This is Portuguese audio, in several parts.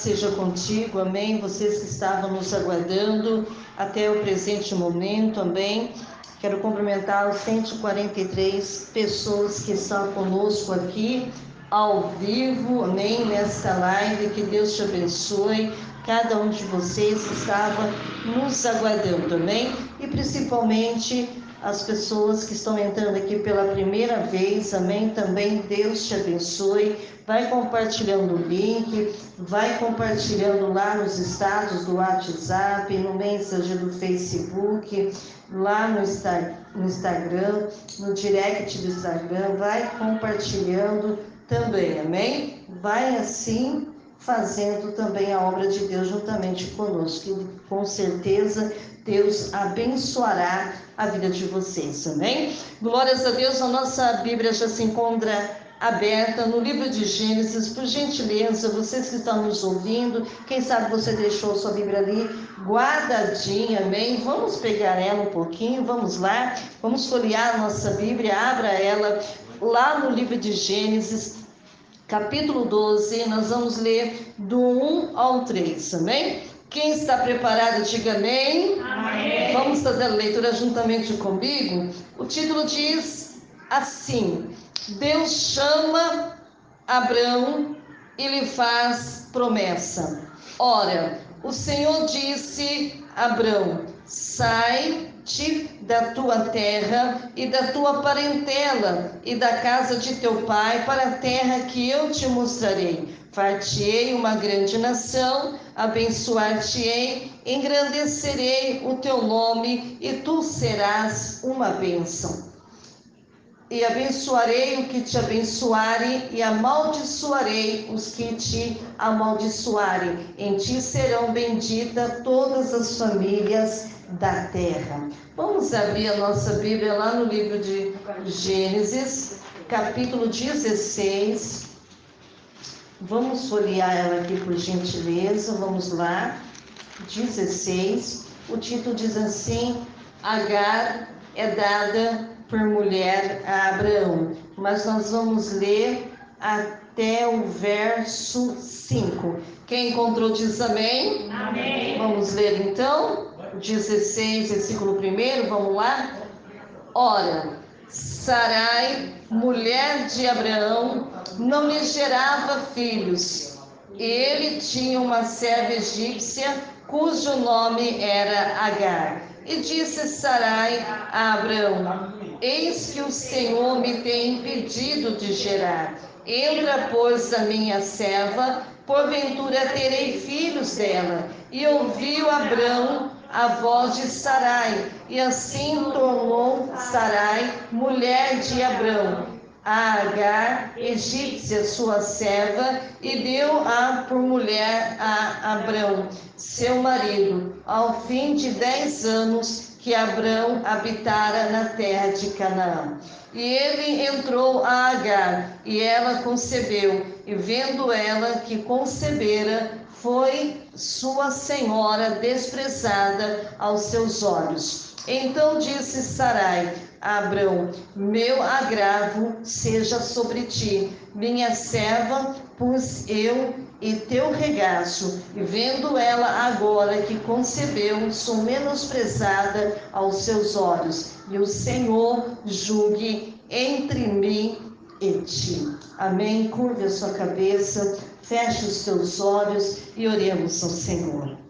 seja contigo, amém. Vocês que estavam nos aguardando até o presente momento, amém. Quero cumprimentar os 143 pessoas que estão conosco aqui, ao vivo, amém, nesta live. Que Deus te abençoe, cada um de vocês que estava nos aguardando, amém. E principalmente as pessoas que estão entrando aqui pela primeira vez, amém, também Deus te abençoe. Vai compartilhando o link, vai compartilhando lá nos status do WhatsApp, no Messenger do Facebook, lá no Instagram, no direct do Instagram, vai compartilhando também, amém? Vai assim fazendo também a obra de Deus juntamente conosco, que com certeza Deus abençoará a vida de vocês, amém? Glórias a Deus. A nossa Bíblia já se encontra aberta no livro de Gênesis. Por gentileza, vocês que estão nos ouvindo, quem sabe você deixou sua Bíblia ali guardadinha, amém? Vamos pegar ela um pouquinho, vamos lá, vamos folhear a nossa Bíblia, abra ela lá no livro de Gênesis, capítulo 12, nós vamos ler do 1 ao 3, amém? Quem está preparado, diga amém. Amém. Vamos fazer a leitura juntamente comigo. O título diz assim: Deus chama Abrão e lhe faz promessa. Ora, o Senhor disse a Abrão: sai-te da tua terra e da tua parentela e da casa de teu pai para a terra que eu te mostrarei. Far-te-ei uma grande nação, abençoar-te-ei, engrandecerei o teu nome e tu serás uma bênção. E abençoarei o que te abençoarem, e amaldiçoarei os que te amaldiçoarem. Em ti serão benditas todas as famílias da terra. Vamos abrir a nossa Bíblia lá no livro de Gênesis, capítulo 16. Vamos folhear ela aqui por gentileza. Vamos lá. 16. O título diz assim: Agar é dada por mulher a Abraão, mas nós vamos ler até o verso 5. Quem encontrou diz amém? Amém. Vamos ler então, 16, versículo 1, vamos lá? Ora, Sarai, mulher de Abraão, não lhe gerava filhos, e ele tinha uma serva egípcia, cujo nome era Agar. E disse Sarai a Abraão: eis que o Senhor me tem impedido de gerar. Entra, pois, a minha serva, porventura terei filhos dela. E ouviu Abrão a voz de Sarai, e assim tornou Sarai mulher de Abrão a Agar, egípcia, sua serva, e deu-a por mulher a Abrão, seu marido, ao fim de 10 anos que Abrão habitara na terra de Canaã. E ele entrou a Agar, e ela concebeu, e vendo ela que concebera, foi sua senhora desprezada aos seus olhos. Então disse Sarai a Abrão: meu agravo seja sobre ti, minha serva pus eu e teu regaço, e vendo ela agora que concebeu, sou menosprezada aos seus olhos, e o Senhor julgue entre mim e ti. Amém? Curve a sua cabeça, feche os teus olhos e oremos ao Senhor.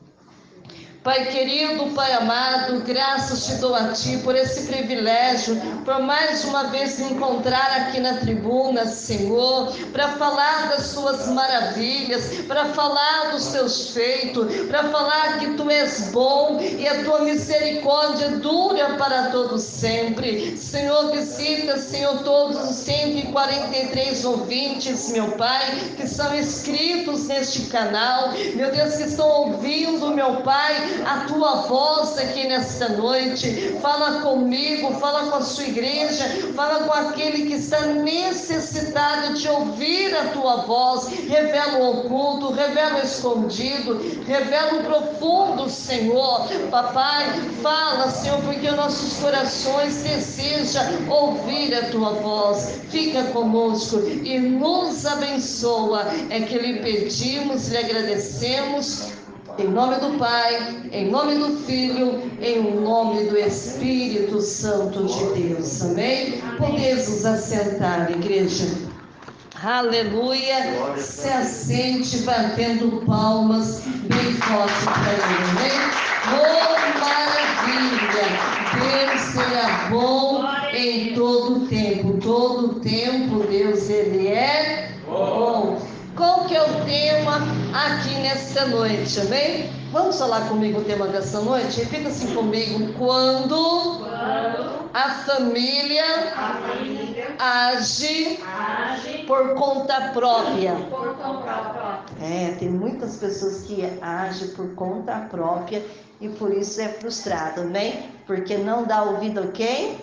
Pai querido, Pai amado, graças te dou a Ti por esse privilégio, por mais uma vez me encontrar aqui na tribuna, Senhor, para falar das Suas maravilhas, para falar dos Teus feitos, para falar que Tu és bom e a Tua misericórdia dura para todo sempre. Senhor, visita, Senhor, todos os 143 ouvintes, meu Pai, que são inscritos neste canal, meu Deus, que estão ouvindo, meu Pai, a Tua voz aqui nesta noite. Fala comigo, fala com a sua igreja, fala com aquele que está necessitado de ouvir a Tua voz. Revela o oculto, revela o escondido, revela o profundo, Senhor. Senhor. Papai, fala, Senhor, porque nossos corações desejam ouvir a tua voz. Fica conosco e nos abençoa. É que lhe pedimos, lhe agradecemos. Em nome do Pai, em nome do Filho, em nome do Espírito Santo de Deus. Amém? Podemos assentar, igreja. Aleluia. Se assente batendo palmas bem forte para ele. Amém? Oh, maravilha. Deus será bom em todo tempo. Todo tempo Deus, Ele é bom. Qual que é o tema aqui nesta noite, amém? Vamos falar comigo o tema dessa noite? Repita assim comigo. Quando a família age por conta própria. Tem muitas pessoas que agem por conta própria e por isso é frustrado, amém? Porque não dá ouvido a quem?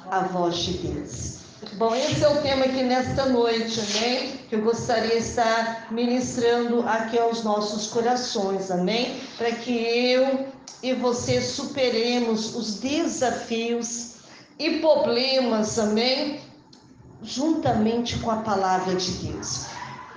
A voz de Deus. Bom, esse é o tema aqui nesta noite, amém? Que eu gostaria de estar ministrando aqui aos nossos corações, amém? Para que eu e você superemos os desafios e problemas, amém? Juntamente com a palavra de Deus.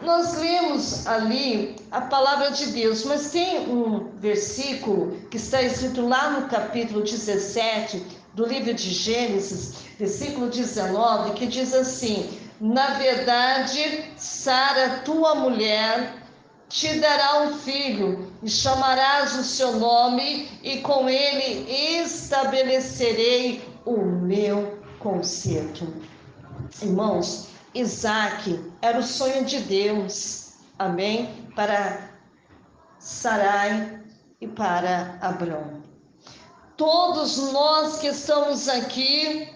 Nós lemos ali a palavra de Deus, mas tem um versículo que está escrito lá no capítulo 17 do livro de Gênesis, versículo 19, que diz assim: na verdade, Sara, tua mulher, te dará um filho, e chamarás o seu nome, e com ele estabelecerei o meu concerto. Irmãos, Isaac era o sonho de Deus, amém? Para Sarai e para Abrão. Todos nós que estamos aqui,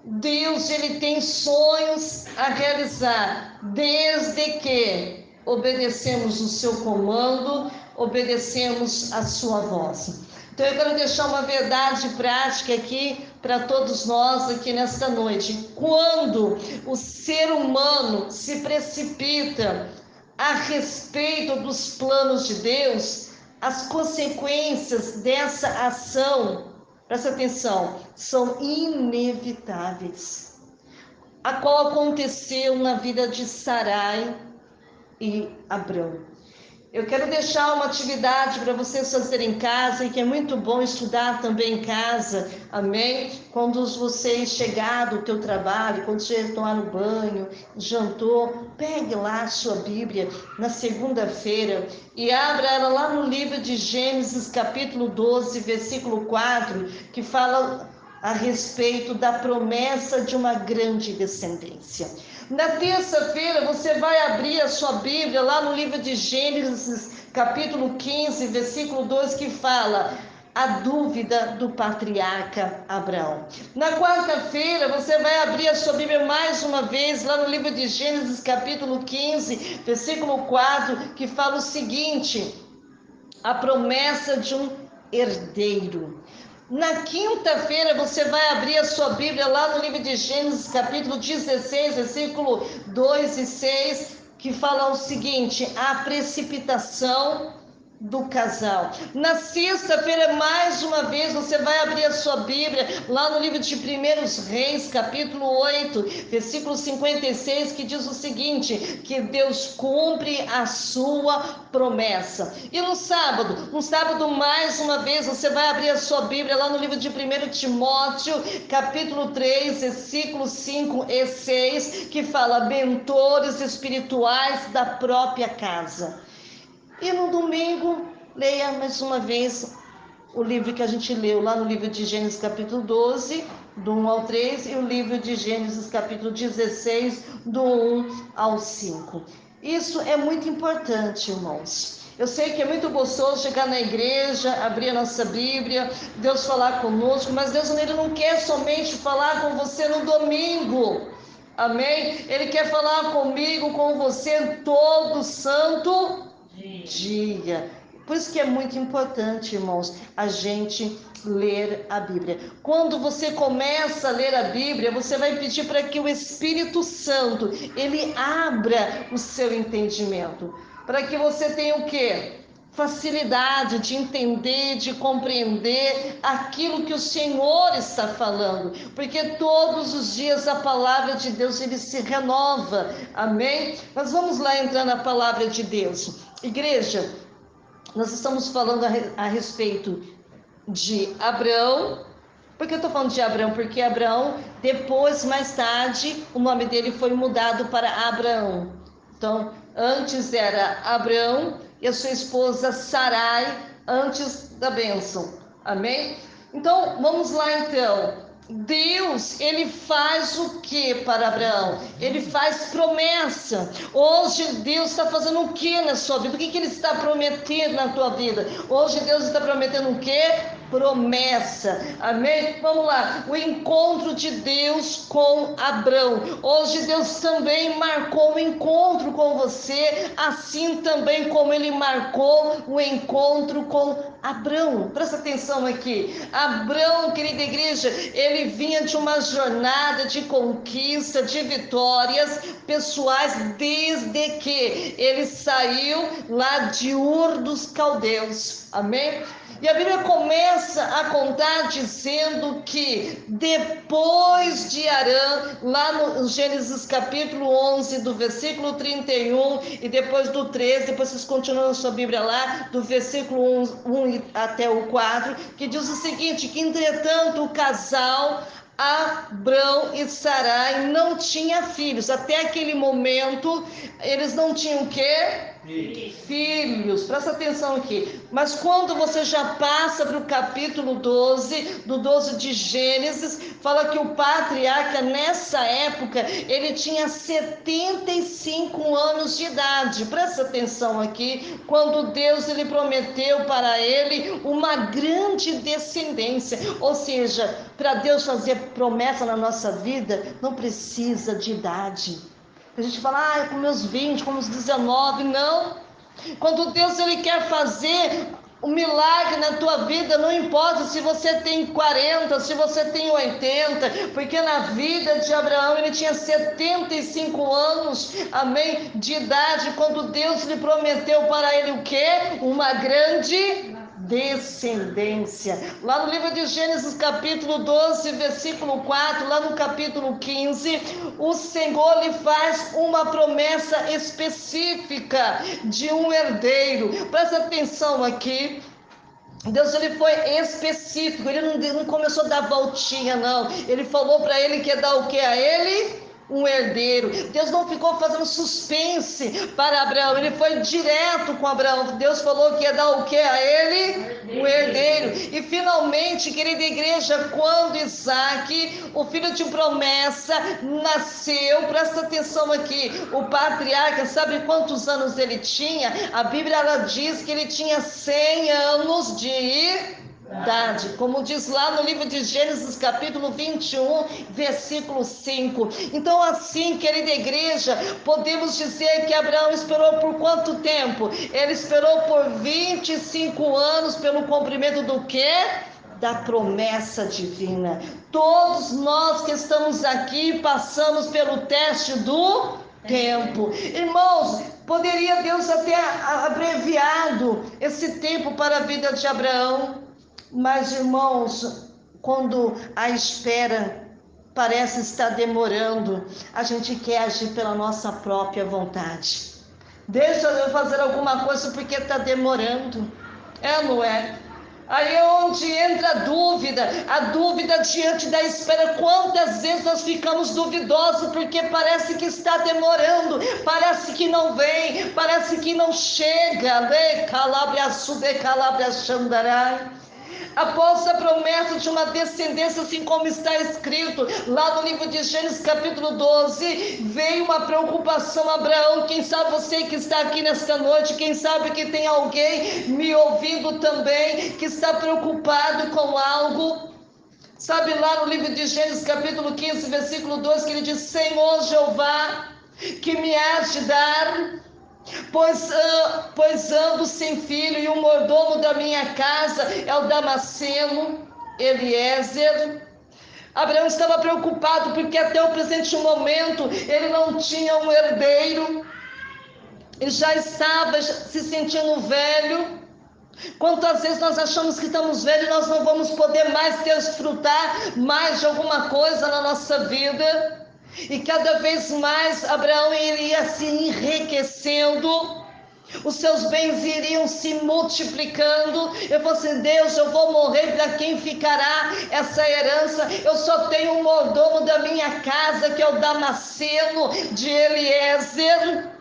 Deus, Ele tem sonhos a realizar, desde que obedecemos o seu comando, obedecemos a sua voz. Então eu quero deixar uma verdade prática aqui para todos nós aqui nesta noite. Quando o ser humano se precipita a respeito dos planos de Deus, as consequências dessa ação, presta atenção, são inevitáveis. A qual aconteceu na vida de Sarai e Abrão. Eu quero deixar uma atividade para vocês fazerem em casa, e que é muito bom estudar também em casa, amém? Quando vocês chegarem do teu trabalho, quando você tomar no banho, jantou, pegue lá a sua Bíblia na segunda-feira e abra ela lá no livro de Gênesis, capítulo 12, versículo 4, que fala a respeito da promessa de uma grande descendência. Na terça-feira você vai abrir a sua Bíblia lá no livro de Gênesis, capítulo 15, versículo 2, que fala a dúvida do patriarca Abraão. Na quarta-feira você vai abrir a sua Bíblia mais uma vez lá no livro de Gênesis, capítulo 15, versículo 4, que fala o seguinte: a promessa de um herdeiro. Na quinta-feira você vai abrir a sua Bíblia lá no livro de Gênesis, capítulo 16, versículo 2 e 6, que fala o seguinte: a precipitação do casal. Na sexta-feira, mais uma vez, você vai abrir a sua Bíblia lá no livro de 1 Reis, capítulo 8, versículo 56, que diz o seguinte: que Deus cumpre a sua promessa. E no sábado, mais uma vez, você vai abrir a sua Bíblia lá no livro de 1 Timóteo, capítulo 3, versículos 5 e 6, que fala mentores espirituais da própria casa. E no domingo, leia mais uma vez o livro que a gente leu lá no livro de Gênesis, capítulo 12, do 1 ao 3, e o livro de Gênesis, capítulo 16, do 1 ao 5. Isso é muito importante, irmãos. Eu sei que é muito gostoso chegar na igreja, abrir a nossa Bíblia, Deus falar conosco, mas Deus, ele não quer somente falar com você no domingo. Amém? Ele quer falar comigo, com você, todo santo dia. Por isso que é muito importante, irmãos, a gente ler a Bíblia. Quando você começa a ler a Bíblia, você vai pedir para que o Espírito Santo, ele abra o seu entendimento, para que você tenha o quê? facilidade de entender, de compreender aquilo que o Senhor está falando, porque todos os dias a palavra de Deus ele se renova, amém? Mas vamos lá entrar na palavra de Deus. Igreja, nós estamos falando a respeito de Abraão. Por que eu estou falando de Abraão? Porque Abraão, depois, mais tarde, o nome dele foi mudado para Abraão. Então, antes era Abraão e a sua esposa Sarai, antes da bênção. Amém? Então, vamos lá então. Deus, ele faz o que para Abraão? Ele faz promessa. Hoje Deus está fazendo o que na sua vida? O que ele está prometendo na tua vida? Hoje Deus está prometendo o que? Promessa, amém? Vamos lá, o encontro de Deus com Abraão. Hoje Deus também marcou o encontro com você, assim também como ele marcou o encontro com Abraão. Presta atenção aqui. Abraão, querida igreja, ele vinha de uma jornada de conquista, de vitórias pessoais, desde que ele saiu lá de Ur dos Caldeus, amém? E a Bíblia começa a contar dizendo que depois de Harã, lá no Gênesis capítulo 11, do versículo 31, e depois do 13, depois vocês continuam a sua Bíblia lá, do versículo 1 até o 4, que diz o seguinte, que entretanto o casal Abrão e Sarai não tinha filhos. Até aquele momento, eles não tinham o quê? Filhos. Presta atenção aqui. Mas quando você já passa para o capítulo 12, do 12 de Gênesis, fala que o patriarca, nessa época, ele tinha 75 anos de idade. Presta atenção aqui. Quando Deus ele prometeu para ele uma grande descendência. Ou seja, para Deus fazer promessa na nossa vida, não precisa de idade. A gente fala, com meus 20, com meus 19, não. Quando Deus ele quer fazer um milagre na tua vida, não importa se você tem 40, se você tem 80, porque na vida de Abraão ele tinha 75 anos, amém, de idade, quando Deus lhe prometeu para ele o quê? Uma grande descendência. Lá no livro de Gênesis capítulo 12, versículo 4, lá no capítulo 15, o Senhor lhe faz uma promessa específica de um herdeiro. Presta atenção aqui. Deus ele foi específico, ele não começou a dar voltinha não, ele falou para ele que ia dar o que a ele? Um herdeiro. Deus não ficou fazendo suspense para Abraão, ele foi direto com Abraão. Deus falou que ia dar o que a ele? Um herdeiro. E finalmente, querida igreja, quando Isaac, o filho de promessa, nasceu, presta atenção aqui, o patriarca, sabe quantos anos ele tinha? A Bíblia ela diz que ele tinha 100 anos de idade, como diz lá no livro de Gênesis capítulo 21, versículo 5. Então assim, querida igreja, podemos dizer que Abraão esperou por quanto tempo? Ele esperou por 25 anos pelo cumprimento do quê? Da promessa divina. Todos nós que estamos aqui passamos pelo teste do tempo. Irmãos, poderia Deus até abreviado esse tempo para a vida de Abraão, mas, irmãos, quando a espera parece estar demorando, a gente quer agir pela nossa própria vontade. Deixa eu fazer alguma coisa porque está demorando. É, não é? Aí é onde entra a dúvida diante da espera. Quantas vezes nós ficamos duvidosos porque parece que está demorando, parece que não vem, parece que não chega. Após a promessa de uma descendência, assim como está escrito lá no livro de Gênesis capítulo 12, veio uma preocupação a Abraão. Quem sabe você que está aqui nesta noite, quem sabe que tem alguém me ouvindo também, que está preocupado com algo. Sabe lá no livro de Gênesis capítulo 15, versículo 2, que ele diz, Senhor Jeová, que me has de dar... Pois ando sem filho, e o mordomo da minha casa é o Damasceno, Eliezer. Abraão estava preocupado porque até o presente momento ele não tinha um herdeiro. ele já estava se sentindo velho. Quantas vezes nós achamos que estamos velhos e nós não vamos poder mais desfrutar mais de alguma coisa na nossa vida? E cada vez mais Abraão iria se enriquecendo, os seus bens iriam se multiplicando. Eu falei assim: Deus, eu vou morrer, para quem ficará essa herança? Eu só tenho um mordomo da minha casa, que é o Damasceno de Eliezer.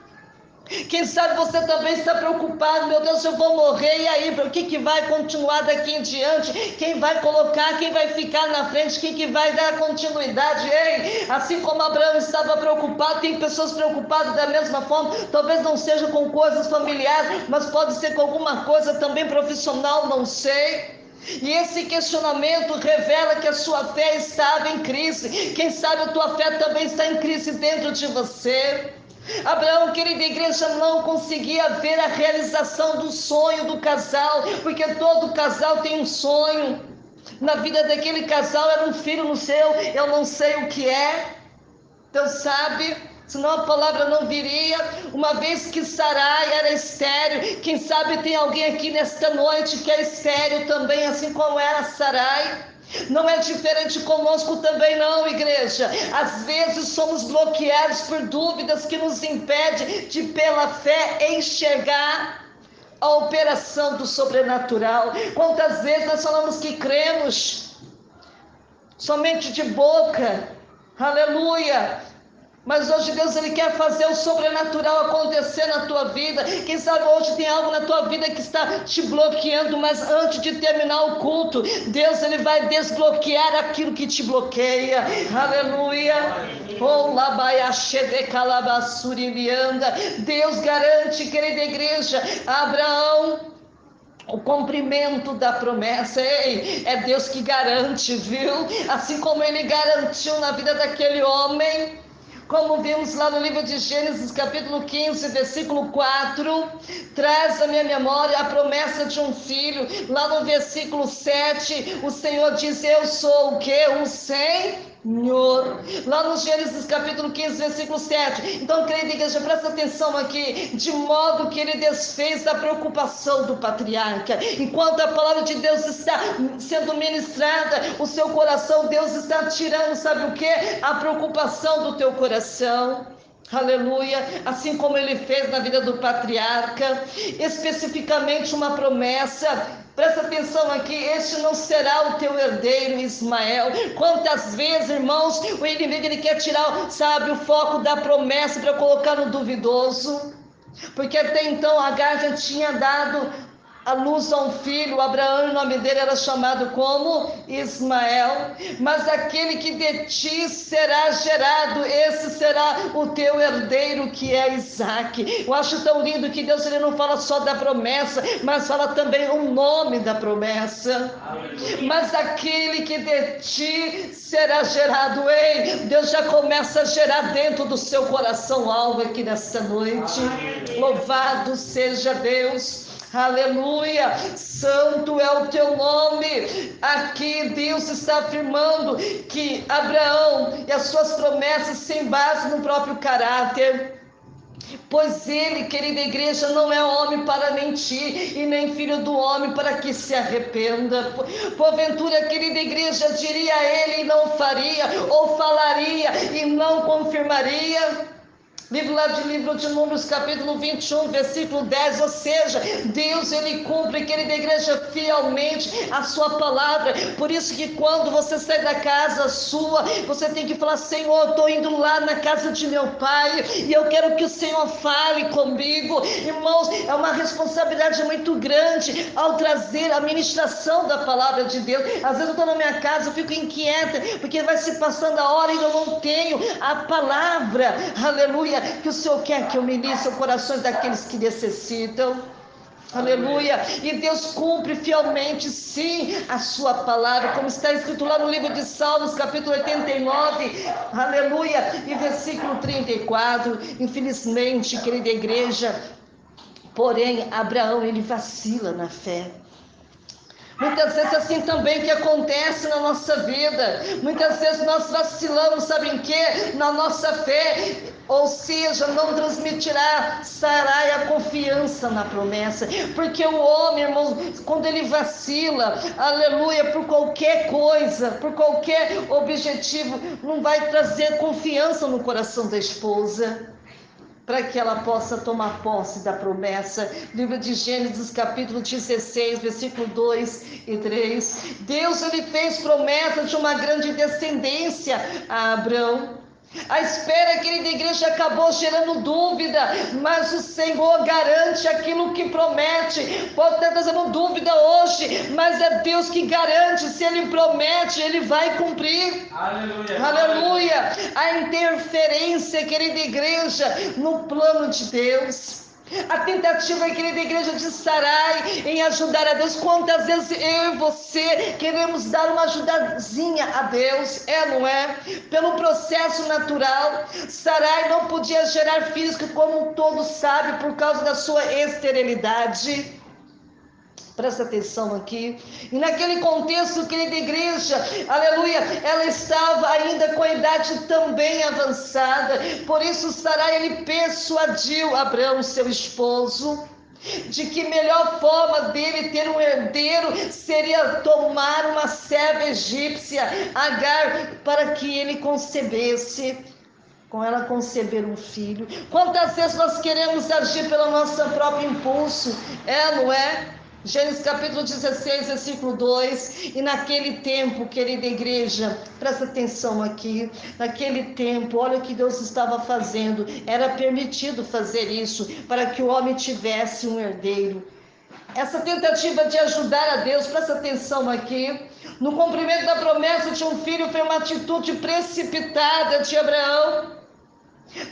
Quem sabe você também está preocupado: meu Deus, eu vou morrer, e aí, o que vai continuar daqui em diante? Quem vai colocar, quem vai ficar na frente, quem que vai dar continuidade? Ei, assim como Abraão estava preocupado, tem pessoas preocupadas da mesma forma, talvez não seja com coisas familiares, mas pode ser com alguma coisa também profissional, não sei. E esse questionamento revela que a sua fé estava em crise. Quem sabe a tua fé também está em crise dentro de você. Abraão, querida igreja, não conseguia ver a realização do sonho do casal, porque todo casal tem um sonho. Na vida daquele casal era um filho, no seu, eu não sei o que é. Deus sabe, senão a palavra não viria. Uma vez que Sarai era estéril, quem sabe tem alguém aqui nesta noite que é estéril também, assim como era Sarai. Não é diferente conosco também não, igreja. Às vezes somos bloqueados por dúvidas que nos impedem de, pela fé, enxergar a operação do sobrenatural. Quantas vezes nós falamos que cremos somente de boca, aleluia, mas hoje Deus, Ele quer fazer o sobrenatural acontecer na tua vida. Quem sabe hoje tem algo na tua vida que está te bloqueando, mas antes de terminar o culto, Deus, Ele vai desbloquear aquilo que te bloqueia, aleluia. Oh, Deus garante, querida igreja, a Abraão o cumprimento da promessa. Ei, é Deus que garante, viu? Assim como Ele garantiu na vida daquele homem, como vimos lá no livro de Gênesis, capítulo 15, versículo 4, traz à minha memória a promessa de um filho. Lá no versículo 7, o Senhor diz: eu sou o quê? O Senhor. Lá no Gênesis capítulo 15, versículo 7. Então, querida igreja, presta atenção aqui. De modo que ele desfez a preocupação do patriarca. Enquanto a palavra de Deus está sendo ministrada, o seu coração, Deus está tirando, sabe o que? A preocupação do teu coração. Aleluia, assim como ele fez na vida do patriarca, especificamente uma promessa. Presta atenção aqui: este não será o teu herdeiro, Ismael. Quantas vezes, irmãos, o inimigo ele quer tirar, sabe, o foco da promessa para colocar no duvidoso, porque até então Agar já tinha dado a luz a um filho, Abraão, o nome dele era chamado como Ismael. Mas aquele que de ti será gerado, esse será o teu herdeiro, que é Isaac. Eu acho tão lindo que Deus, ele não fala só da promessa, mas fala também o nome da promessa. Mas aquele que de ti será gerado, ei, Deus já começa a gerar dentro do seu coração algo aqui nessa noite. Louvado seja Deus. Aleluia, santo é o teu nome. Aqui Deus está afirmando que Abraão e as suas promessas se embasam no próprio caráter, pois ele, querida igreja, não é homem para mentir, e nem filho do homem para que se arrependa. Porventura, querida igreja, diria ele e não faria, ou falaria e não confirmaria? Livro de Números, capítulo 21, versículo 10, ou seja, Deus, ele cumpre, querida igreja, fielmente a sua palavra. Por isso que quando você sai da casa sua, você tem que falar: Senhor, estou indo lá na casa de meu pai, e eu quero que o Senhor fale comigo. Irmãos, é uma responsabilidade muito grande ao trazer a ministração da palavra de Deus. Às vezes eu estou na minha casa, eu fico inquieta, porque vai se passando a hora e eu não tenho a palavra, aleluia, que o Senhor quer que eu ministre os corações daqueles que necessitam. Aleluia. E Deus cumpre fielmente, sim, a sua palavra, como está escrito lá no livro de Salmos, capítulo 89, aleluia, e versículo 34. Infelizmente, querida igreja, porém, Abraão, ele vacila na fé. Muitas vezes assim também que acontece na nossa vida. Muitas vezes nós vacilamos, sabe em quê? Na nossa fé. Ou seja, não transmitirá Sarai a confiança na promessa, porque o homem, irmãos, quando ele vacila, aleluia, por qualquer coisa, por qualquer objetivo, não vai trazer confiança no coração da esposa, para que ela possa tomar posse da promessa. Livro de Gênesis, capítulo 16, versículo 2 e 3. Deus, ele fez promessa de uma grande descendência a Abrão. A espera, querida igreja, acabou gerando dúvida, mas o Senhor garante aquilo que promete. Pode estar trazendo dúvida hoje, mas é Deus que garante. Se Ele promete, Ele vai cumprir. Aleluia. Aleluia. A interferência, querida igreja, no plano de Deus. A tentativa, querida igreja, de Sarai em ajudar a Deus. Quantas vezes eu e você queremos dar uma ajudazinha a Deus, não é? Pelo processo natural, Sarai não podia gerar filhos, como todos sabem, por causa da sua esterilidade. Presta atenção aqui. E naquele contexto, querida igreja, aleluia, ela estava ainda com a idade também avançada. Por isso, Sarai, ele persuadiu Abrão, seu esposo, de que a melhor forma dele ter um herdeiro seria tomar uma serva egípcia, Agar, para que ele concebesse, com ela conceber um filho. Quantas vezes nós queremos agir pelo nosso próprio impulso, não é? Gênesis capítulo 16, versículo 2, e naquele tempo, querida igreja, presta atenção aqui, naquele tempo, olha o que Deus estava fazendo, era permitido fazer isso, para que o homem tivesse um herdeiro. Essa tentativa de ajudar a Deus, presta atenção aqui, no cumprimento da promessa de um filho, foi uma atitude precipitada de Abraão.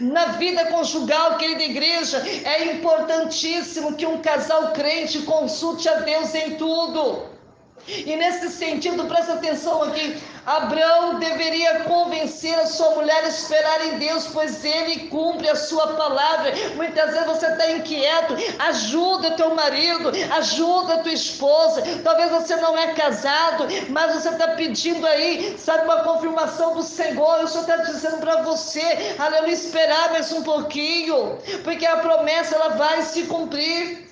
Na vida conjugal, querida igreja, é importantíssimo que um casal crente consulte a Deus em tudo. E nesse sentido, presta atenção aqui, Abrão deveria convencer a sua mulher a esperar em Deus, pois Ele cumpre a sua palavra. Muitas vezes você está inquieto, ajuda teu marido, ajuda tua esposa. Talvez você não é casado, mas você está pedindo aí, sabe, uma confirmação do Senhor. O Senhor está dizendo para você, aleluia, esperar mais um pouquinho, porque a promessa ela vai se cumprir.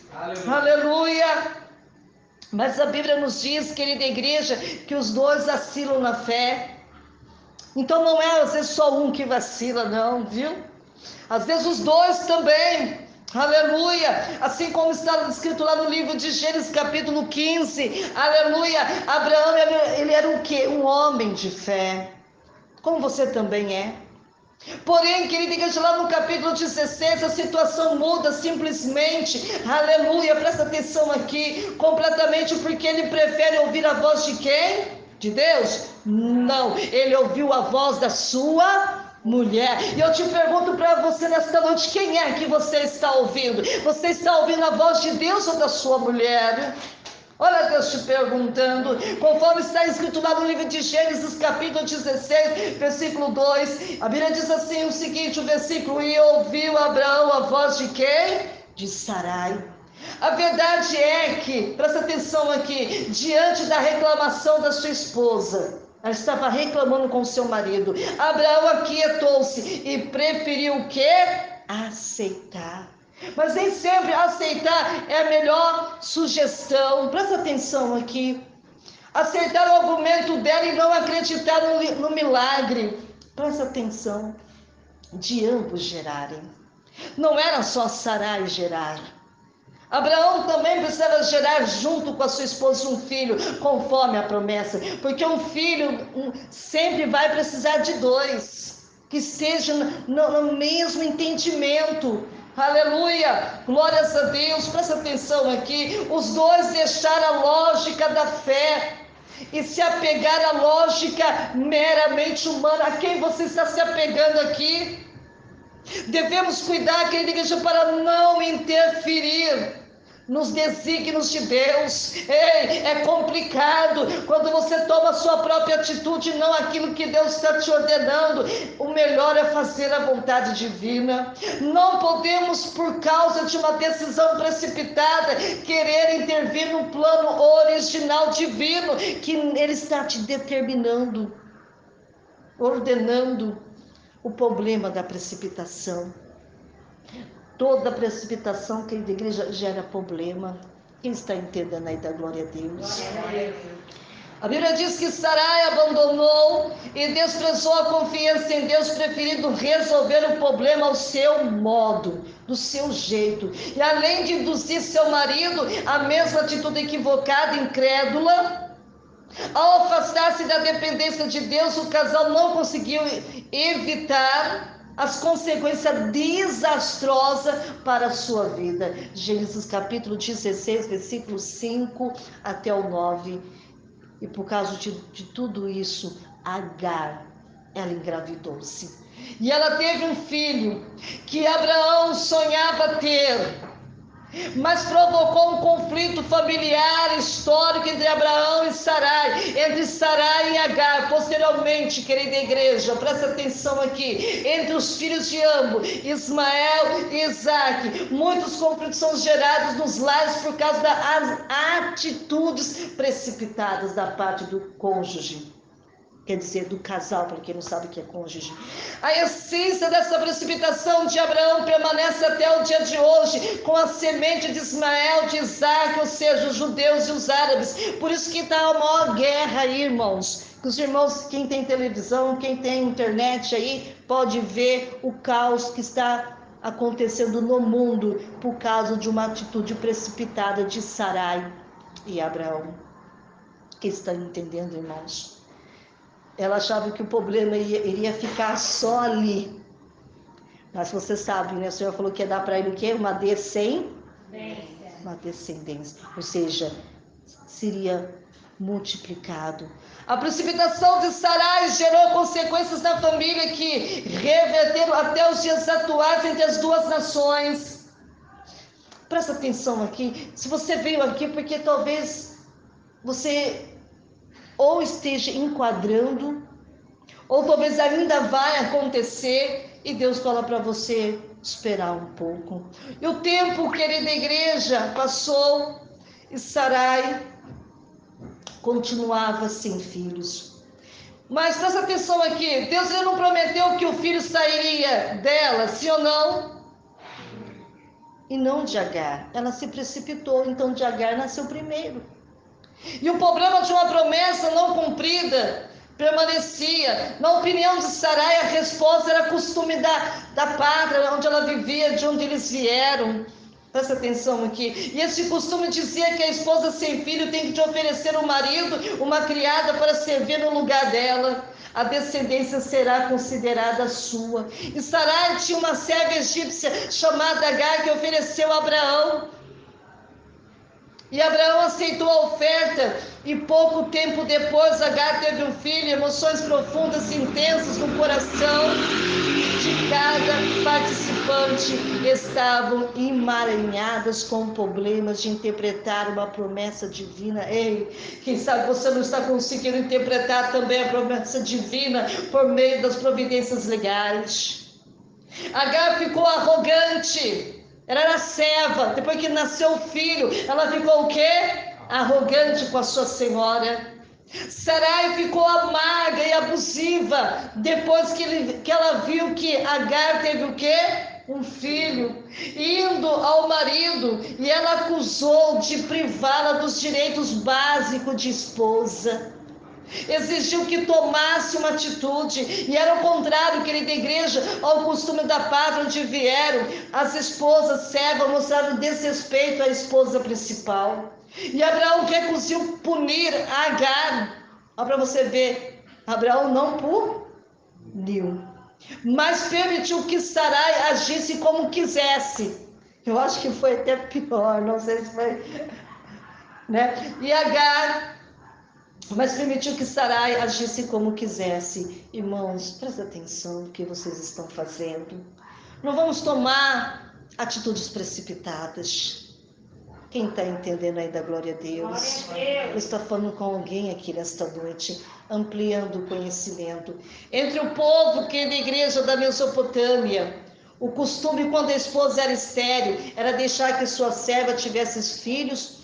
Aleluia. Mas a Bíblia nos diz, querida igreja, que os dois vacilam na fé. Então não é às vezes só um que vacila, não, viu? Às vezes os dois também. Aleluia. Assim como está escrito lá no livro de Gênesis capítulo 15. Aleluia. Abraão, ele era o quê? Um homem de fé. Como você também é. Porém, querida igreja, lá no capítulo 16, a situação muda simplesmente, aleluia, presta atenção aqui, completamente, porque ele prefere ouvir a voz de quem? De Deus? Não, ele ouviu a voz da sua mulher. E eu te pergunto para você nesta noite, quem é que você está ouvindo? Você está ouvindo a voz de Deus ou da sua mulher? Olha Deus te perguntando, conforme está escrito lá no livro de Gênesis, capítulo 16, versículo 2, a Bíblia diz assim o seguinte, o versículo, e ouviu Abraão a voz de quem? De Sarai. A verdade é que, presta atenção aqui, diante da reclamação da sua esposa, ela estava reclamando com seu marido, Abraão aquietou-se e preferiu o quê? Aceitar. Mas nem sempre aceitar é a melhor sugestão. Presta atenção aqui. Aceitar o argumento dela e não acreditar no milagre. Presta atenção. De ambos gerarem. Não era só Sarai gerar. Abraão também precisava gerar junto com a sua esposa um filho, conforme a promessa. Porque um filho sempre vai precisar de dois. Que estejam no mesmo entendimento. Aleluia, glórias a Deus, presta atenção aqui, os dois deixaram a lógica da fé e se apegar à lógica meramente humana. A quem você está se apegando aqui? Devemos cuidar, querida igreja, para não interferir nos desígnios de Deus. Ei, é complicado quando você toma a sua própria atitude, não aquilo que Deus está te ordenando. O melhor é fazer a vontade divina. Não podemos, por causa de uma decisão precipitada, querer intervir no plano original divino que Ele está te determinando, ordenando. o problema da precipitação. Toda precipitação, querida igreja, gera problema. Quem está entendendo aí da glória a Deus? A Bíblia diz que Sarai abandonou e desprezou a confiança em Deus, preferindo resolver o problema ao seu modo, do seu jeito. E além de induzir seu marido à mesma atitude equivocada, incrédula, ao afastar-se da dependência de Deus, o casal não conseguiu evitar as consequências desastrosas para a sua vida. Gênesis capítulo 16, versículo 5 até o 9. E por causa de tudo isso, Agar, ela engravidou-se. E ela teve um filho que Abraão sonhava ter, mas provocou um conflito familiar histórico entre Abraão e Sarai, entre Sarai e Agar. Posteriormente, querida igreja, presta atenção aqui, entre os filhos de ambos, Ismael e Isaac, muitos conflitos são gerados nos lares por causa das atitudes precipitadas da parte do cônjuge. Quer dizer, do casal, para quem não sabe o que é cônjuge. A essência dessa precipitação de Abraão permanece até o dia de hoje, com a semente de Ismael, de Isaac, ou seja, os judeus e os árabes. Por isso que está a maior guerra aí, irmãos. Os irmãos, quem tem televisão, quem tem internet aí, pode ver o caos que está acontecendo no mundo por causa de uma atitude precipitada de Sarai e Abraão. Quem está entendendo, irmãos? Ela achava que o problema iria ficar só ali. Mas você sabe, né? O Senhor falou que ia dar para ele o quê? Uma descendência. Uma descendência. Ou seja, seria multiplicado. A precipitação de Sarai gerou consequências na família que reverteram até os dias atuais entre as duas nações. Presta atenção aqui. Se você veio aqui porque talvez você ou esteja enquadrando, ou talvez ainda vai acontecer, e Deus fala para você esperar um pouco. E o tempo, querida igreja, passou, e Sarai continuava sem filhos. Mas presta atenção aqui, Deus ele não prometeu que o filho sairia dela, sim ou não? E não de Agar. Ela se precipitou, então de Agar nasceu primeiro. E o problema de uma promessa não cumprida permanecia. Na opinião de Sarai, a resposta era costume da pátria onde ela vivia, de onde eles vieram. Presta atenção aqui. E esse costume dizia que a esposa sem filho tem que oferecer um marido, uma criada para servir no lugar dela. A descendência será considerada sua. E Sarai tinha uma serva egípcia chamada Agar que ofereceu a Abraão. E Abraão aceitou a oferta e pouco tempo depois Agar teve um filho. Emoções profundas e intensas no coração de cada participante estavam emaranhadas com problemas de interpretar uma promessa divina. Ei, quem sabe você não está conseguindo interpretar também a promessa divina por meio das providências legais. Agar ficou arrogante. Ela era serva, depois que nasceu o filho, ela ficou o quê? Arrogante com a sua senhora. Sarai ficou amarga e abusiva, depois que ela viu que Agar teve o quê? Um filho, indo ao marido, e ela acusou de privá-la dos direitos básicos de esposa. Exigiu que tomasse uma atitude, e era o contrário, querida igreja, ao costume da pátria onde vieram. As esposas servas mostraram desrespeito à esposa principal, e Abraão recusou punir Agar. Olha para você ver, Abraão não puniu, mas permitiu que Sarai agisse como quisesse. Eu acho que foi até pior, não sei se foi, né? E Agar, mas permitiu que Sarai agisse como quisesse. Irmãos, presta atenção no que vocês estão fazendo. Não vamos tomar atitudes precipitadas. Quem está entendendo aí da glória a Deus? Eu estou falando com alguém aqui nesta noite, ampliando o conhecimento. Entre o povo que é da igreja da Mesopotâmia, o costume quando a esposa era estéril era deixar que sua serva tivesse filhos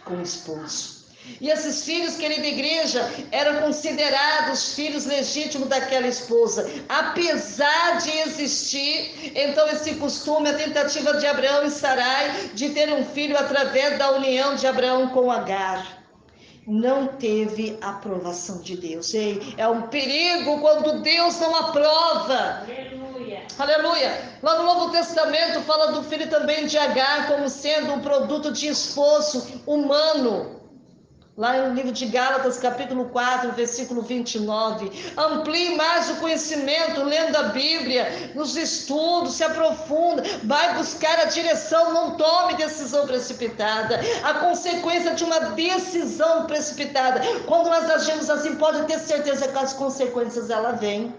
com o esposo. E esses filhos, querida igreja, eram considerados filhos legítimos daquela esposa. Apesar de existir, então, esse costume, a tentativa de Abraão e Sarai de ter um filho através da união de Abraão com Agar, não teve aprovação de Deus. Ei, é um perigo quando Deus não aprova. Aleluia. Aleluia. Lá no Novo Testamento fala do filho também de Agar como sendo um produto de esforço humano. Lá no livro de Gálatas, capítulo 4, versículo 29. Amplie mais o conhecimento, lendo a Bíblia, nos estudos, se aprofunda, vai buscar a direção, não tome decisão precipitada. A consequência de uma decisão precipitada, quando nós agimos assim, pode ter certeza que as consequências ela vêm.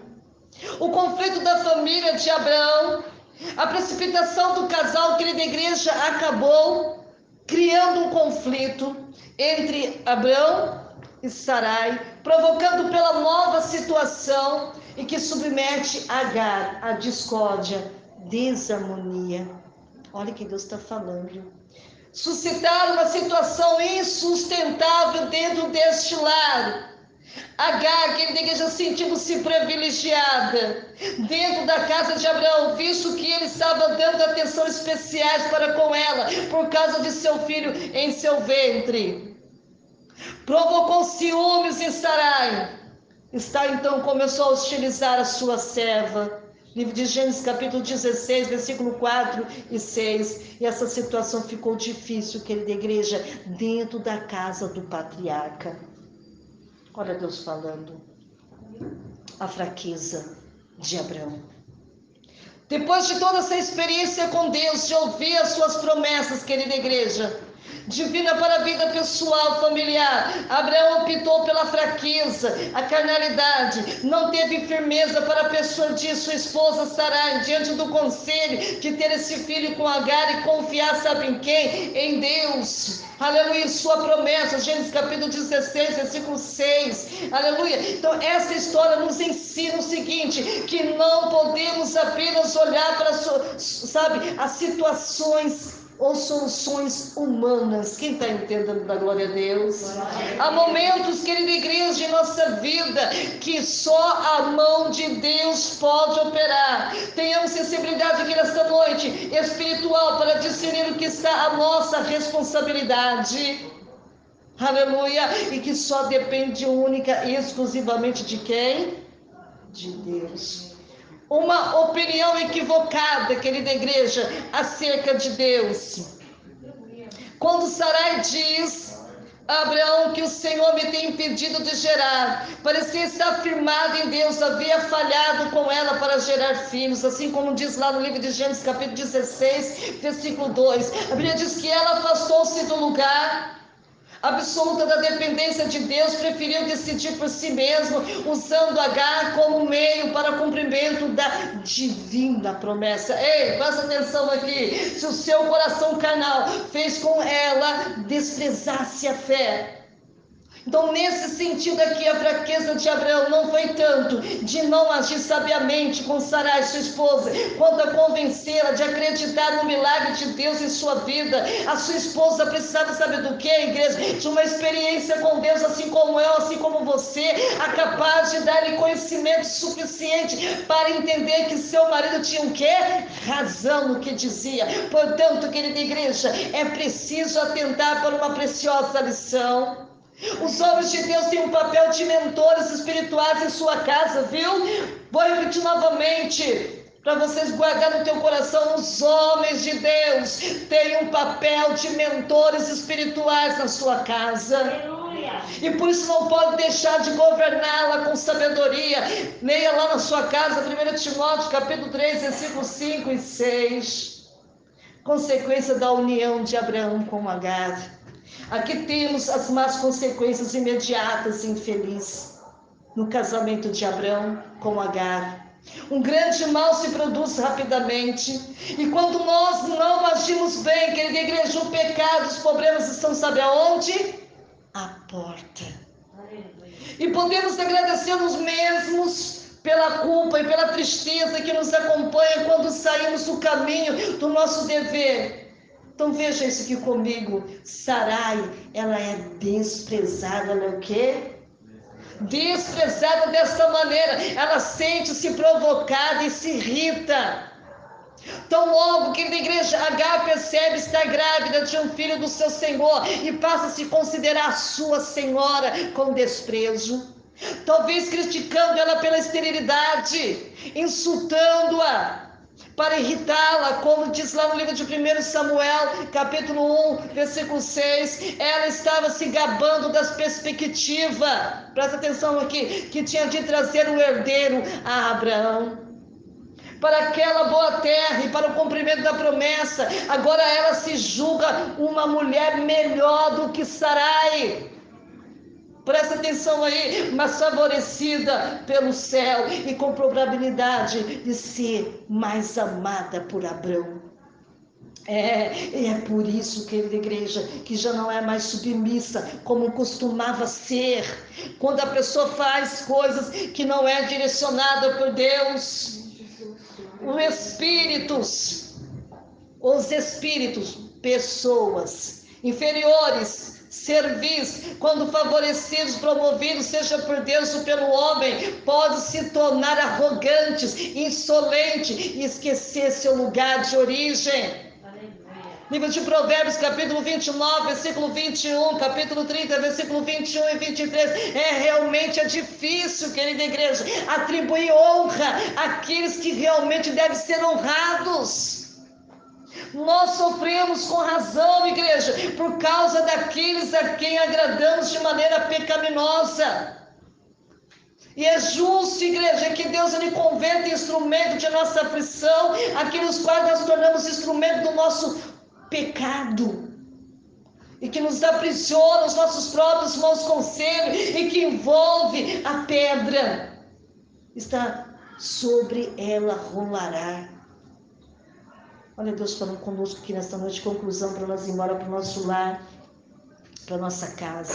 O conflito da família de Abraão, a precipitação do casal, querida igreja, acabou criando um conflito entre Abraão e Sarai, provocando pela nova situação e que submete Agar à discórdia, desarmonia. Olha o que Deus está falando. Suscitar uma situação insustentável dentro deste lar. Agar, querida igreja, sentindo-se privilegiada dentro da casa de Abraão, visto que ele estava dando atenção especiais para com ela, por causa de seu filho em seu ventre. Provocou ciúmes em Sarai. Então começou a hostilizar a sua serva. Livro de Gênesis, capítulo 16, versículo 4 e 6. E essa situação ficou difícil, querida igreja, dentro da casa do patriarca. Olha Deus falando. A fraqueza de Abraão. Depois de toda essa experiência com Deus, de ouvir as suas promessas, querida igreja, divina para a vida pessoal, familiar, Abraão optou pela fraqueza, a carnalidade, não teve firmeza para persuadir sua esposa Sarai diante do conselho de ter esse filho com Agar e confiar, sabe em quem? Em Deus. Aleluia, sua promessa, Gênesis capítulo 16, versículo 6, aleluia. Então essa história nos ensina o seguinte, que não podemos apenas olhar para, sabe, as situações ou soluções humanas. Quem está entendendo da glória a Deus? Há momentos, querida igreja, em nossa vida que só a mão de Deus pode operar. Tenhamos sensibilidade aqui nesta noite espiritual para discernir o que está a nossa responsabilidade. Aleluia. E que só depende única e exclusivamente de quem? De Deus. Uma opinião equivocada, querida igreja, acerca de Deus. Quando Sarai diz a Abraão que o Senhor me tem impedido de gerar, parecia estar firmado em Deus, havia falhado com ela para gerar filhos, assim como diz lá no livro de Gênesis, capítulo 16, versículo 2. A Bíblia diz que ela afastou-se do lugar absoluta da dependência de Deus, preferiu decidir por si mesmo, usando Agar como meio para cumprimento da divina promessa. Ei, presta atenção aqui. Se o seu coração carnal fez com ela desprezasse a fé, então, nesse sentido aqui, a fraqueza de Abraão não foi tanto de não agir sabiamente com Sarai, sua esposa, quanto a convencê-la de acreditar no milagre de Deus em sua vida. A sua esposa precisava saber do que, igreja? De uma experiência com Deus, assim como eu, assim como você, capaz de dar-lhe conhecimento suficiente para entender que seu marido tinha o quê? Razão no que dizia. Portanto, querida igreja, é preciso atentar para uma preciosa lição. Os homens de Deus têm um papel de mentores espirituais em sua casa, viu? Vou repetir novamente, para vocês guardarem no teu coração. Os homens de Deus têm um papel de mentores espirituais na sua casa. Aleluia. E por isso não pode deixar de governá-la com sabedoria. Leia lá na sua casa, 1 Timóteo, capítulo 3, versículos 5 e 6. Consequência da união de Abraão com Agar. Aqui temos as más consequências imediatas e infelizes no casamento de Abraão com Agar. Um grande mal se produz rapidamente, e quando nós não agimos bem, querida igreja, o pecado, os problemas estão, sabe aonde? À porta. E podemos agradecer nos mesmos pela culpa e pela tristeza que nos acompanha quando saímos do caminho do nosso dever. Então veja isso aqui comigo. Sarai, ela é desprezada, ela é o quê? Desprezada desta maneira. Ela sente-se provocada e se irrita. Tão logo que na igreja Agar percebe estar grávida de um filho do seu senhor e passa a se considerar sua senhora com desprezo. Talvez criticando ela pela esterilidade, insultando-a para irritá-la, como diz lá no livro de 1 Samuel, capítulo 1, versículo 6, ela estava se gabando das perspectivas, presta atenção aqui, que tinha de trazer um herdeiro a Abraão, para aquela boa terra e para o cumprimento da promessa. Agora ela se julga uma mulher melhor do que Sarai. Presta atenção aí, mas favorecida pelo céu e com probabilidade de ser mais amada por Abrão. É por isso, querida igreja, que já não é mais submissa como costumava ser, quando a pessoa faz coisas que não é direcionada por Deus. Os espíritos, pessoas inferiores, servis, quando favorecidos, promovidos, seja por Deus ou pelo homem, pode se tornar arrogantes, insolentes e esquecer seu lugar de origem. Livro de Provérbios, capítulo 29, versículo 21, capítulo 30, versículo 21 e 23. Realmente difícil, querida igreja, atribuir honra àqueles que realmente devem ser honrados. Nós sofremos com razão, igreja, por causa daqueles a quem agradamos de maneira pecaminosa. E é justo, igreja, que Deus lhe converta em instrumento de nossa aflição, aqueles quais nós tornamos instrumento do nosso pecado, e que nos aprisiona os nossos próprios maus conselhos, e que envolve a pedra, está sobre ela rolará. Olha Deus falando conosco aqui nessa noite, conclusão, para nós ir embora para o nosso lar, para a nossa casa.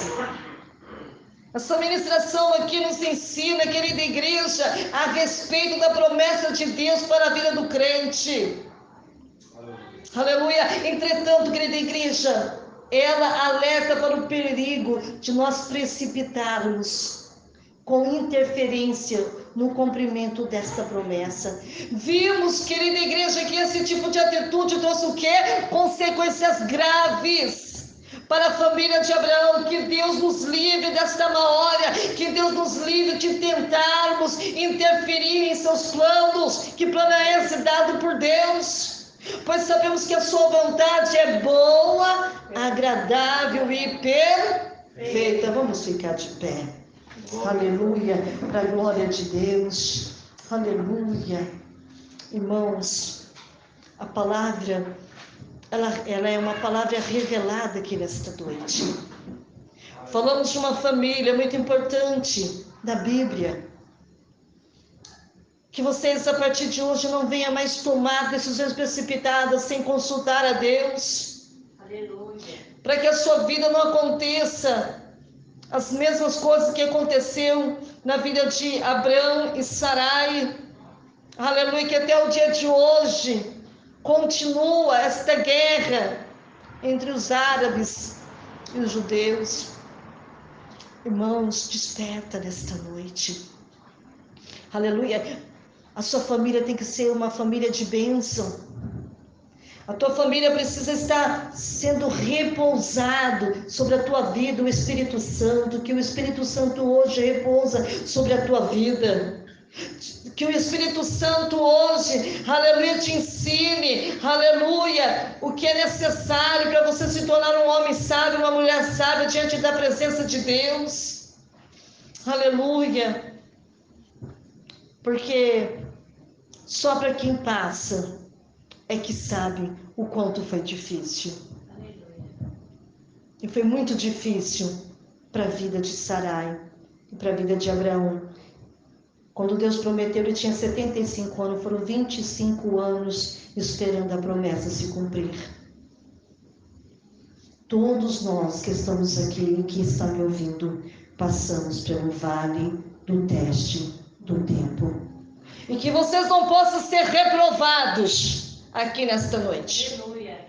Essa ministração aqui nos ensina, querida igreja, a respeito da promessa de Deus para a vida do crente. Aleluia. Entretanto, querida igreja, ela alerta para o perigo de nós precipitarmos com interferência no cumprimento desta promessa. Vimos, querida igreja, que esse tipo de atitude trouxe o quê? Consequências graves para a família de Abraão. Que Deus nos livre desta má hora, que Deus nos livre de tentarmos interferir em seus planos. Que plano é esse dado por Deus? Pois sabemos que a sua vontade é boa, agradável e perfeita. Vamos ficar de pé. Aleluia, para a glória de Deus. Aleluia. Irmãos, a palavra, ela é uma palavra revelada aqui nesta noite. Falamos de uma família muito importante da Bíblia. Que vocês, a partir de hoje, não venham mais tomar decisões precipitadas sem consultar a Deus. Aleluia. Para que a sua vida não aconteça as mesmas coisas que aconteceu na vida de Abrão e Sarai. Aleluia, que até o dia de hoje continua esta guerra entre os árabes e os judeus. Irmãos, desperta nesta noite. Aleluia. A sua família tem que ser uma família de bênção. A tua família precisa estar sendo repousado sobre a tua vida, o Espírito Santo. Que o Espírito Santo hoje repousa sobre a tua vida. Que o Espírito Santo hoje, aleluia, te ensine, aleluia, o que é necessário para você se tornar um homem sábio, uma mulher sábia diante da presença de Deus. Aleluia. Porque só para quem passa é que sabe o quanto foi difícil. E foi muito difícil para a vida de Sarai e para a vida de Abraão. Quando Deus prometeu, ele tinha 75 anos, foram 25 anos esperando a promessa se cumprir. Todos nós que estamos aqui e que estão me ouvindo, passamos pelo vale do teste do tempo. E que vocês não possam ser reprovados aqui nesta noite. Aleluia.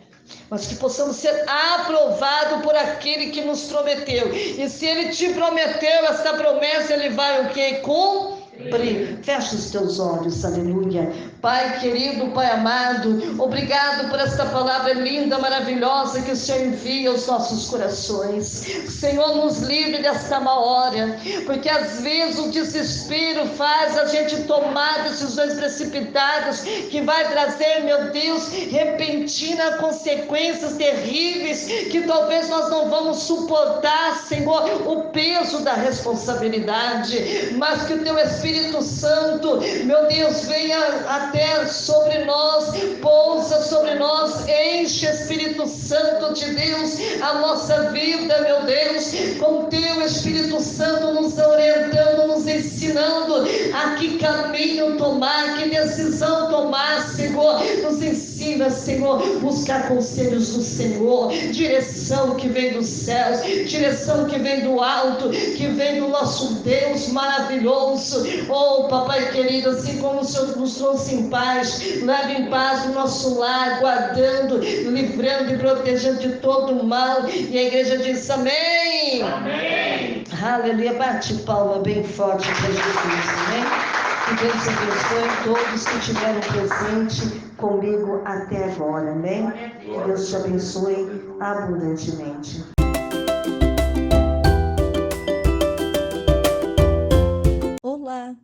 mas que possamos ser aprovados por aquele que nos prometeu. E se ele te prometeu essa promessa, ele vai o quê? Cumprir. Fecha os teus olhos, aleluia. Pai querido, Pai amado, obrigado por esta palavra linda, maravilhosa que o Senhor envia aos nossos corações. Senhor, nos livre desta má hora, porque às vezes o desespero faz a gente tomar decisões precipitadas que vai trazer, meu Deus, repentina consequências terríveis que talvez nós não vamos suportar, Senhor, o peso da responsabilidade, mas que o Teu Espírito Santo, meu Deus, venha até sobre nós, pousa sobre nós, enche, Espírito Santo de Deus, a nossa vida, meu Deus, com Teu Espírito Santo nos orientando, nos ensinando a que caminho tomar, que decisão tomar, Senhor, nos ensina, Senhor, buscar conselhos do Senhor, direção que vem dos céus, direção que vem do alto, que vem do nosso Deus maravilhoso. Oh, papai querido, assim como o Senhor nos trouxe em paz, leve em paz o nosso lar, guardando, livrando e protegendo de todo o mal. E a igreja diz amém. Amém. Aleluia. Bate palma bem forte para Jesus, amém? Que Deus abençoe todos que estiveram presentes comigo até agora, amém? Que Deus te abençoe abundantemente. Olá,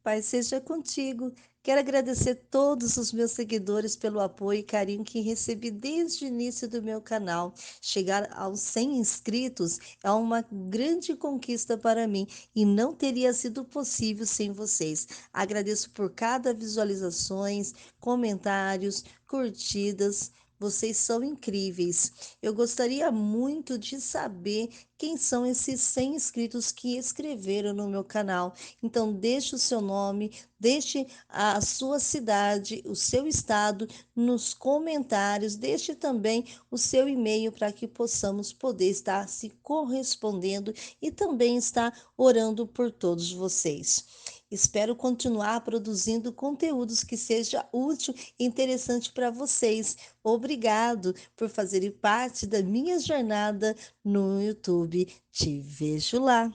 Pai seja contigo. Quero agradecer todos os meus seguidores pelo apoio e carinho que recebi desde o início do meu canal. Chegar aos 100 inscritos é uma grande conquista para mim e não teria sido possível sem vocês. Agradeço por cada visualizações, comentários, curtidas. Vocês são incríveis. Eu gostaria muito de saber quem são esses 100 inscritos que escreveram no meu canal. Então, deixe o seu nome, deixe a sua cidade, o seu estado nos comentários, deixe também o seu e-mail para que possamos poder estar se correspondendo e também estar orando por todos vocês. Espero continuar produzindo conteúdos que seja útil e interessante para vocês. Obrigado por fazerem parte da minha jornada no YouTube. Te vejo lá.